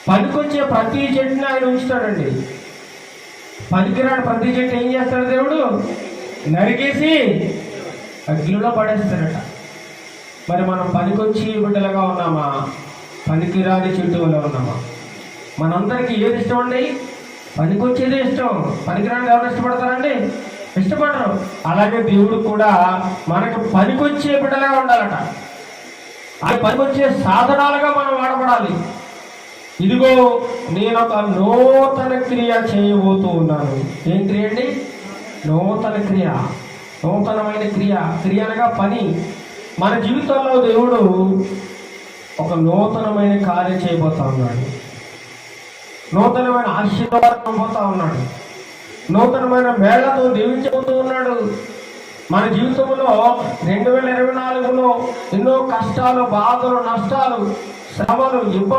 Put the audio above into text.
పనికొచ్చే ప్రతి చెట్టుని ఆయన ఉంచుతాడండి. పనికిరాని ప్రతి చెట్టు ఏం చేస్తాడు దేవుడు? నరికేసి అగ్నిలో పడేస్తాడట. మరి మనం పనికొచ్చి బిడ్డలుగా ఉన్నామా, పనికిరాని చెట్టులో ఉన్నామా? మనందరికీ ఏది ఇష్టం అండి? పనికొచ్చేదే ఇష్టం. పనికిరాని ఎవరు ఇష్టపడతారండి? ఇష్టపడరు. అలాగే దేవుడు కూడా మనకు పనికొచ్చే బిడ్డలుగా ఉండాలట. ఆ పనికొచ్చే సాధనాలుగా మనం వాడబడాలి. ఇదిగో నేను ఒక నూతన క్రియ చేయబోతూ ఉన్నాను. ఏం క్రియ అండి? నూతన క్రియ, నూతనమైన క్రియ. క్రియ అనగా పని. మన జీవితంలో దేవుడు ఒక నూతనమైన కార్యం చేయబోతా ఉన్నాడు. నూతనమైన ఆశీర్వాదం పోతా ఉన్నాడు. నూతనమైన మేళ్లతో దీవించబోతూ ఉన్నాడు. మన జీవితంలో 2024లో ఎన్నో కష్టాలు, బాధలు, నష్టాలు, శ్రమలు, ఇబ్బందులు